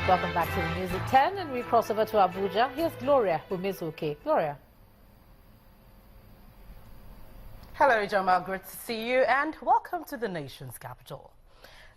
Welcome back to the news at 10, and we cross over to Abuja. Here's Gloria Umezuke. Gloria. Hello, Jamal. Great to see you, and welcome to the nation's capital.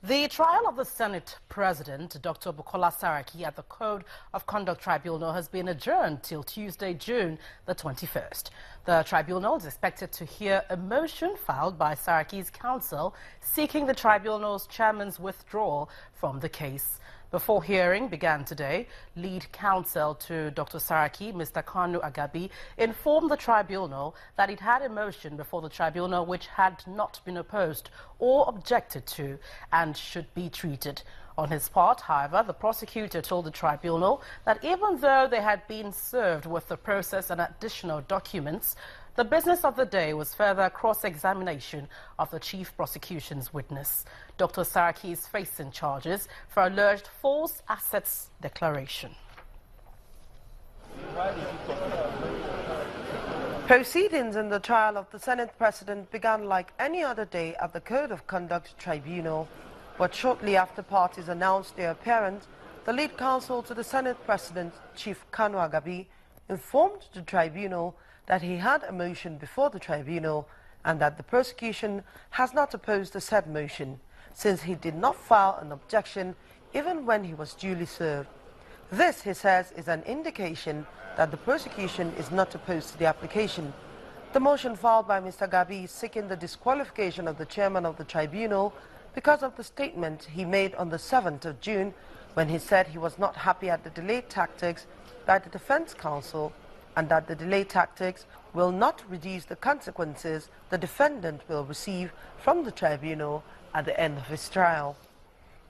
The trial of the Senate President, Dr. Bukola Saraki, at the Code of Conduct Tribunal has been adjourned till Tuesday, June the 21st. The tribunal is expected to hear a motion filed by Saraki's counsel seeking the tribunal's chairman's withdrawal from the case. Before hearing began today, lead counsel to Dr. Saraki, Mr. Kanu Agabi, informed the tribunal that it had a motion before the tribunal which had not been opposed or objected to and should be treated. On his part, however, the prosecutor told the tribunal that even though they had been served with the process and additional documents, the business of the day was further cross-examination of the chief prosecution's witness. Dr. Saraki is facing charges for alleged false assets declaration. Proceedings in the trial of the Senate President began like any other day at the Code of Conduct Tribunal. But shortly after parties announced their appearance, the lead counsel to the Senate President, Chief Kanu Agabi, informed the tribunal that he had a motion before the tribunal and that the prosecution has not opposed the said motion, since he did not file an objection even when he was duly served. This, he says, is an indication that the prosecution is not opposed to the application. The motion filed by Mr. Gabi is seeking the disqualification of the chairman of the tribunal because of the statement he made on the 7th of June when he said he was not happy at the delayed tactics by the defense counsel and that the delay tactics will not reduce the consequences the defendant will receive from the tribunal at the end of his trial.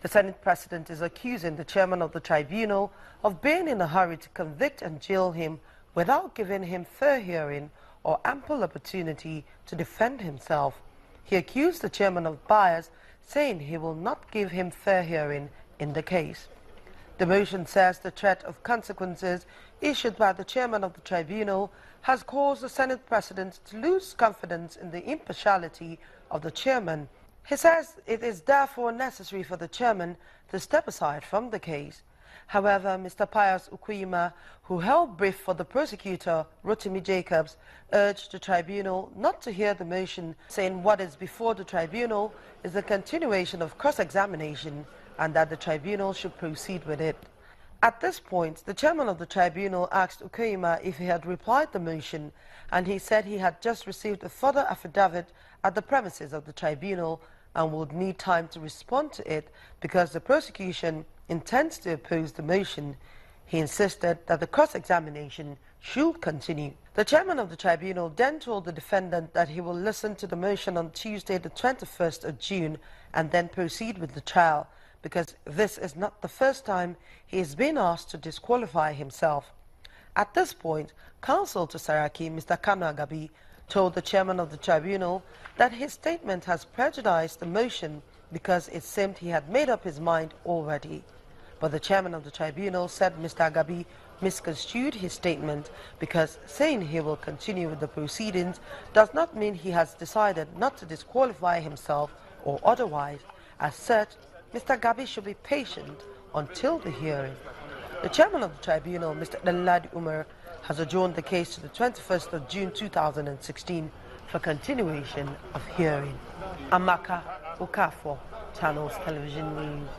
The Senate President is accusing the chairman of the tribunal of being in a hurry to convict and jail him without giving him fair hearing or ample opportunity to defend himself. He accused the chairman of bias, saying he will not give him fair hearing in the case. The motion says the threat of consequences issued by the chairman of the tribunal has caused the Senate President to lose confidence in the impartiality of the chairman. He says it is therefore necessary for the chairman to step aside from the case. However, Mr. Pius Ukuyima, who held brief for the prosecutor, Rotimi Jacobs, urged the tribunal not to hear the motion, saying what is before the tribunal is a continuation of cross-examination and that the tribunal should proceed with it. At this point, the chairman of the tribunal asked Ukuyima if he had replied the motion, and he said he had just received a further affidavit at the premises of the tribunal and would need time to respond to it because the prosecution intends to oppose the motion. He insisted that the cross-examination should continue. The chairman of the tribunal then told the defendant that he will listen to the motion on Tuesday the 21st of June and then proceed with the trial, because this is not the first time he has been asked to disqualify himself. At this point, counsel to Saraki, Mr. Kanu Agabi, told the chairman of the tribunal that his statement has prejudiced the motion because it seemed he had made up his mind already. But the chairman of the tribunal said Mr. Agabi misconstrued his statement because saying he will continue with the proceedings does not mean he has decided not to disqualify himself or otherwise. As such, Mr. Gabi should be patient until the hearing. The chairman of the tribunal, Mr. Daladi Umar, has adjourned the case to the 21st of June 2016 for continuation of hearing. Amaka Okafor, Channels Television News.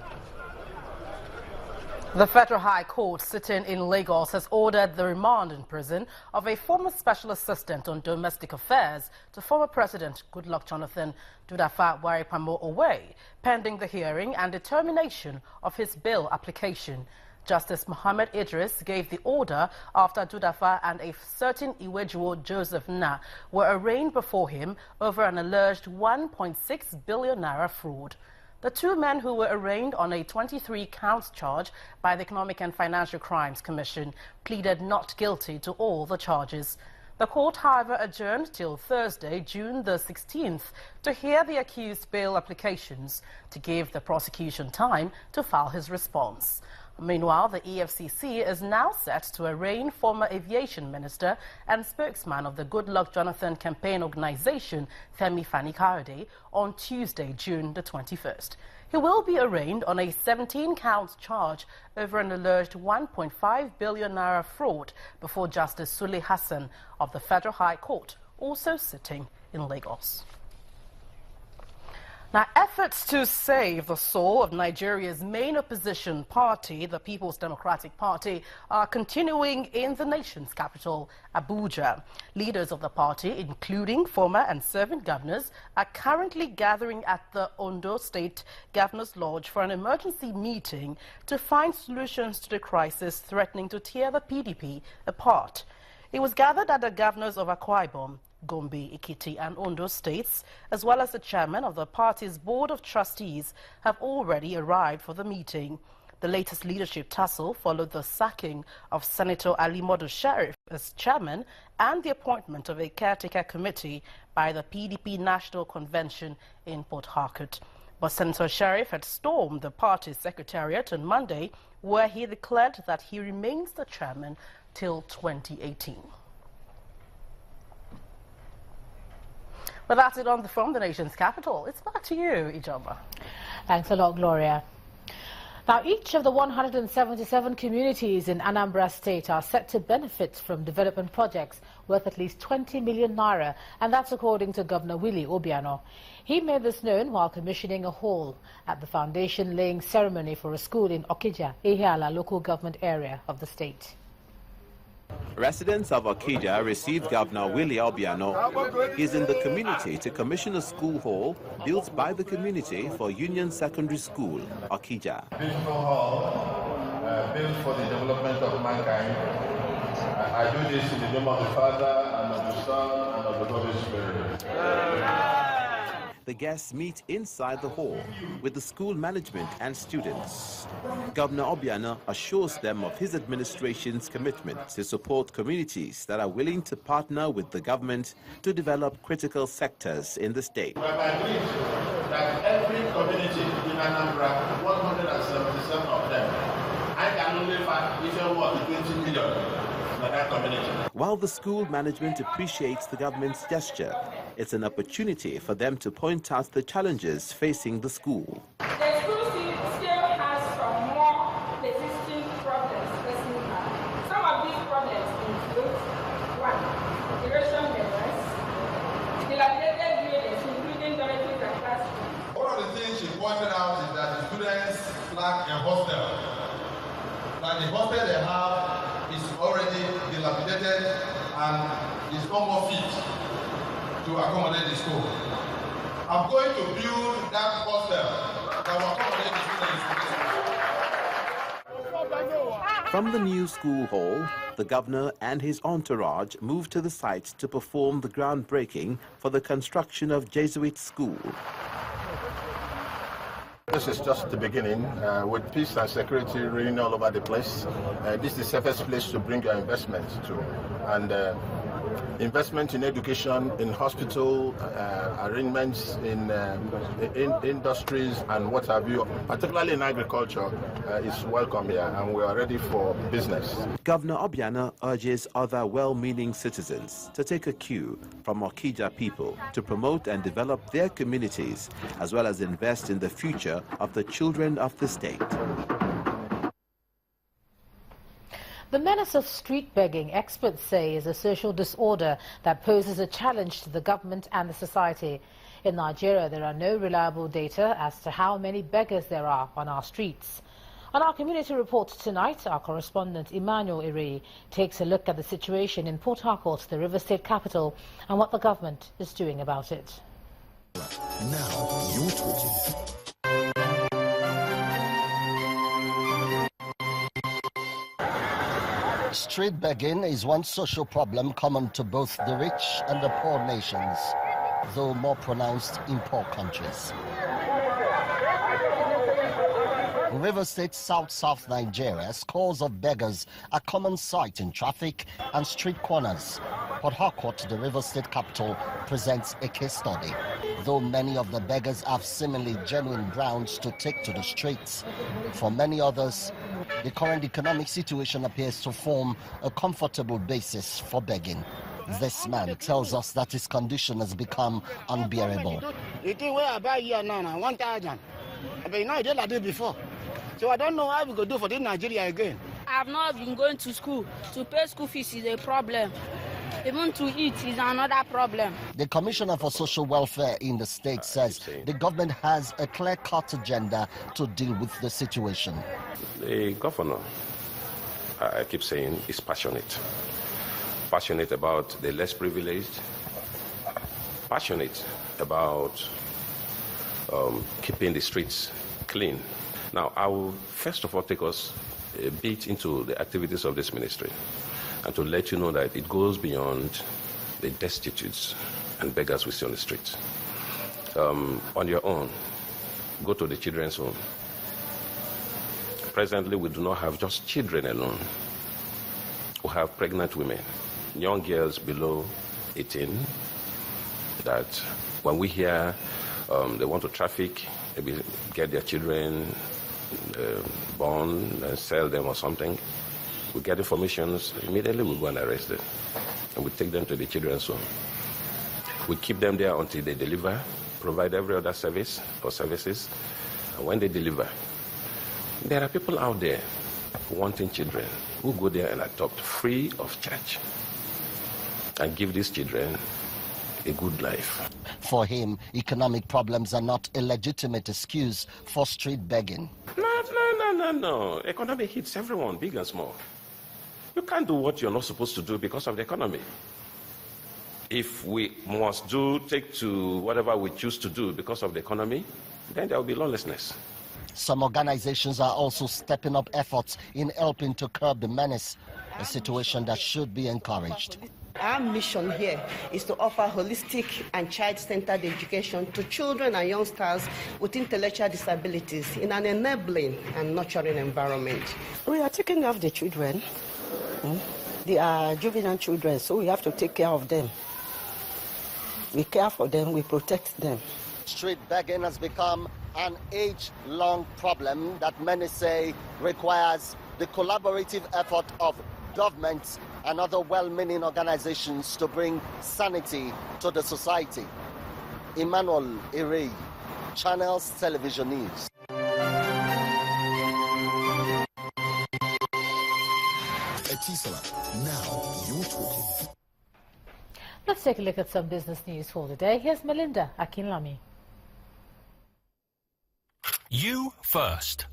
The Federal High Court sitting in Lagos has ordered the remand in prison of a former Special Assistant on Domestic Affairs to former President Goodluck Jonathan Dudafa Waripamo away, pending the hearing and determination of his bail application. Justice Mohammed Idris gave the order after Dudafa and a certain Iwejuwo Joseph Na were arraigned before him over an alleged 1.6 billion naira fraud. The two men who were arraigned on a 23-count charge by the Economic and Financial Crimes Commission pleaded not guilty to all the charges. The court, however, adjourned till Thursday, June the 16th, to hear the accused bail applications to give the prosecution time to file his response. Meanwhile, the EFCC is now set to arraign former aviation minister and spokesman of the Goodluck Jonathan campaign organization, Fani-Kayode, on Tuesday, June the 21st. He will be arraigned on a 17-count charge over an alleged 1.5 billion naira fraud before Justice Sule Hassan of the Federal High Court, also sitting in Lagos. Now, efforts to save the soul of Nigeria's main opposition party, the People's Democratic Party, are continuing in the nation's capital, Abuja. Leaders of the party, including former and serving governors, are currently gathering at the Ondo State Governor's Lodge for an emergency meeting to find solutions to the crisis threatening to tear the PDP apart. It was gathered at the governors of Akwa Ibom, Gombe, Ekiti and Ondo states, as well as the chairman of the party's board of trustees, have already arrived for the meeting. The latest leadership tussle followed the sacking of Senator Ali Modu Sheriff as chairman and the appointment of a caretaker committee by the PDP National Convention in Port Harcourt. But Senator Sheriff had stormed the party's secretariat on Monday, where he declared that he remains the chairman till 2018. Well, that's it from the nation's capital. It's back to you, Ijoma. Thanks a lot, Gloria. Now, each of the 177 communities in Anambra State are set to benefit from development projects worth at least 20 million naira, and that's according to Governor Willie Obiano. He made this known while commissioning a hall at the foundation-laying ceremony for a school in Okija, Ihiala local government area of the state. Residents of Okija received Governor Willie Obiano. He is in the community to commission a school hall built by the community for Union Secondary School, Okija. Beautiful hall built for the development of mankind. I do this in the name of the Father, and of the Son, and of the Holy Spirit. The guests meet inside the hall with the school management and students. Governor Obiano assures them of his administration's commitment to support communities that are willing to partner with the government to develop critical sectors in the state. We have agreed that every community in Anambra, 177 of them, I can only find even what 20 million. While the school management appreciates the government's gesture, it's an opportunity for them to point out the challenges facing the school. The school still has some more existing problems facing her. Some of these problems include 1. Duration barriers, dilapidated buildings, including dormitories and classrooms. One of the things she pointed out is that the students lack a hostel. That the hostel they have is already dilapidated and is no more fit to accommodate the school. I'm going to build that hostel that will accommodate the students. From the new school hall, the governor and his entourage moved to the site to perform the groundbreaking for the construction of Jesuit school. This is just the beginning. With peace and security reigning all over the place, this is the safest place to bring your investment to. And investment in education, in hospital, arrangements in industries and what have you, particularly in agriculture, is welcome here, and we are ready for business. Governor Obiano urges other well-meaning citizens to take a cue from Okija people to promote and develop their communities, as well as invest in the future of the children of the state. The menace of street begging, experts say, is a social disorder that poses a challenge to the government and the society. In Nigeria, there are no reliable data as to how many beggars there are on our streets. On our community report tonight, our correspondent Emmanuel Iri takes a look at the situation in Port Harcourt, the River State capital, and what the government is doing about it. Now you're talking. Street begging is one social problem common to both the rich and the poor nations, though more pronounced in poor countries. In River State, South Nigeria, scores of beggars are common sight in traffic and street corners. Port Harcourt, the River State capital, presents a case study. Though many of the beggars have seemingly genuine grounds to take to the streets, for many others, the current economic situation appears to form a comfortable basis for begging. This man tells us that his condition has become unbearable. The thing where I buy here now, 1,000. But you know, I did like this before. So I don't know how we go do for this Nigeria again. I've not been going to school. To pay school fees is a problem. Even to eat is another problem. The Commissioner for Social Welfare in the state says the government has a clear-cut agenda to deal with the situation. The governor, I keep saying, is passionate. Passionate about the less privileged, passionate about keeping the streets clean. Now, I will first of all take us a bit into the activities of this ministry and to let you know that it goes beyond the destitutes and beggars we see on the streets. On your own, go to the children's home. Presently, we do not have just children alone. We have pregnant women, young girls below 18, that when we hear they want to traffic, maybe get their children born and sell them or something, we get informations, immediately we go and arrest them. And we take them to the children's home. We keep them there until they deliver, provide every other service or services. And when they deliver, there are people out there wanting children who go there and adopt free of charge and give these children a good life. For him, economic problems are not a legitimate excuse for street begging. No. Economy hits everyone, big and small. You can't do what you're not supposed to do because of the economy. If we must take to whatever we choose to do because of the economy, then there will be lawlessness. Some organizations are also stepping up efforts in helping to curb the menace, a situation that should be encouraged. Our mission here is to offer holistic and child-centered education to children and youngsters with intellectual disabilities in an enabling and nurturing environment. We are taking care of the children. They are juvenile children, so we have to take care of them. We care for them, we protect them. Street begging has become an age-long problem that many say requires the collaborative effort of governments and other well-meaning organizations to bring sanity to the society. Emmanuel Ere, Channels Television News. Now you're talking. Let's take a look at some business news for the day. Here's Melinda Akinlami. You first.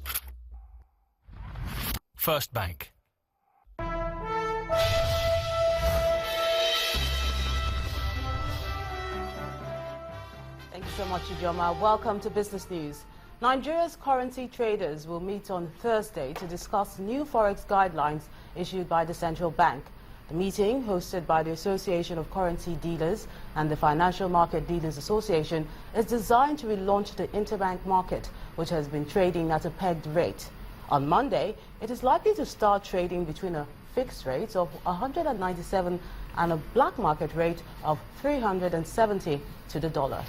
First Bank. Thank you so much, Ijoma. Welcome to Business News. Nigeria's currency traders will meet on Thursday to discuss new Forex guidelines issued by the central bank. The meeting, hosted by the Association of Currency Dealers and the Financial Market Dealers Association, is designed to relaunch the interbank market, which has been trading at a pegged rate. On Monday, it is likely to start trading between a fixed rate of 197 and a black market rate of 370 to the dollar.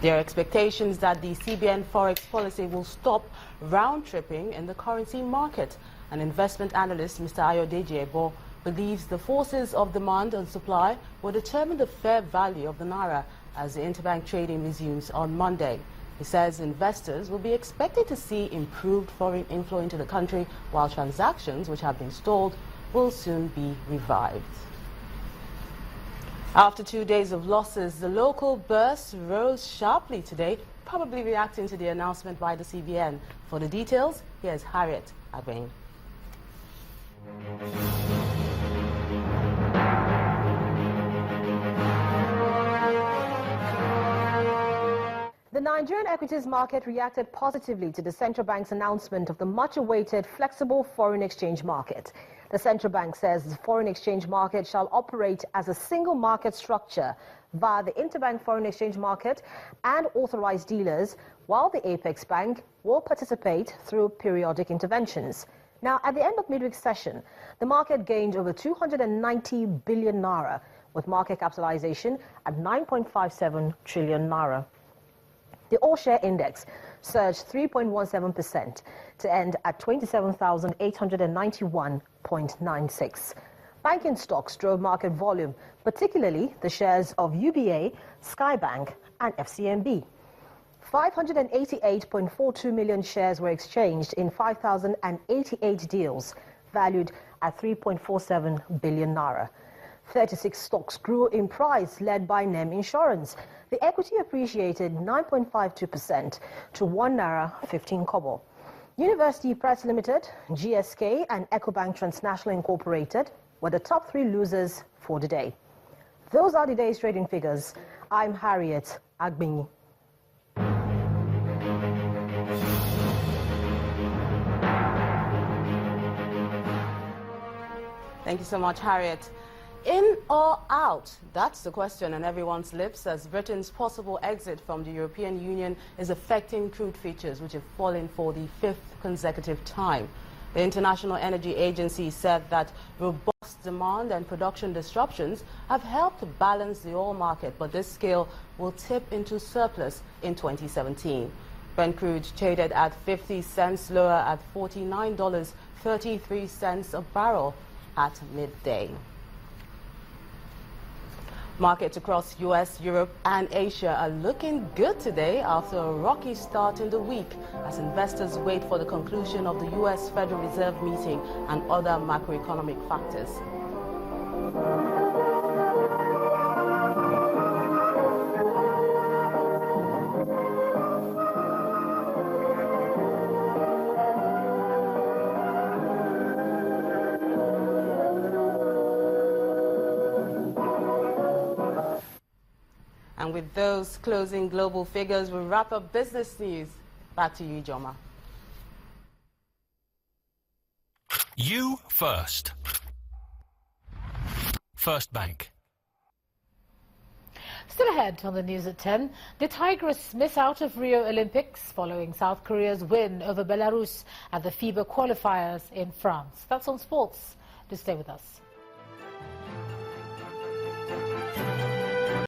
There are expectations that the CBN Forex policy will stop round-tripping in the currency market. An investment analyst, Mr. Ayodele Ebo, believes the forces of demand and supply will determine the fair value of the naira as the interbank trading resumes on Monday. He says investors will be expected to see improved foreign inflow into the country, while transactions which have been stalled will soon be revived. After 2 days of losses, the local bourse rose sharply today, probably reacting to the announcement by the CBN. For the details, here's Harriet Agbain. The Nigerian equities market reacted positively to the central bank's announcement of the much-awaited flexible foreign exchange market. The central bank says the foreign exchange market shall operate as a single market structure via the interbank foreign exchange market and authorized dealers, while the Apex Bank will participate through periodic interventions. Now, at the end of midweek session, the market gained over 290 billion naira, with market capitalization at 9.57 trillion naira. The all-share index surged 3.17% to end at 27,891.96. Banking stocks drove market volume, particularly the shares of UBA, Skybank, and FCMB. 588.42 million shares were exchanged in 5,088 deals, valued at 3.47 billion naira. 36 stocks grew in price, led by NEM Insurance. The equity appreciated 9.52% to 1 naira 15 kobo. University Press Limited, GSK, and Ecobank Transnational Incorporated were the top 3 losers for the day. Those are the day's trading figures. I'm Harriet Agbini. Thank you so much, Harriet. In or out? That's the question on everyone's lips as Britain's possible exit from the European Union is affecting crude futures, which have fallen for the 5th consecutive time. The International Energy Agency said that robust demand and production disruptions have helped balance the oil market, but this scale will tip into surplus in 2017. Brent crude traded at 50 cents lower at $49.33 a barrel at midday. Markets across US, Europe and Asia are looking good today after a rocky start in the week as investors wait for the conclusion of the US Federal Reserve meeting and other macroeconomic factors. And with those closing global figures, we wrap up business news. Back to you, Joma. You first. First Bank. Still ahead on the news at 10, the Tigers miss out of Rio Olympics following South Korea's win over Belarus at the FIBA qualifiers in France. That's on sports. Do stay with us.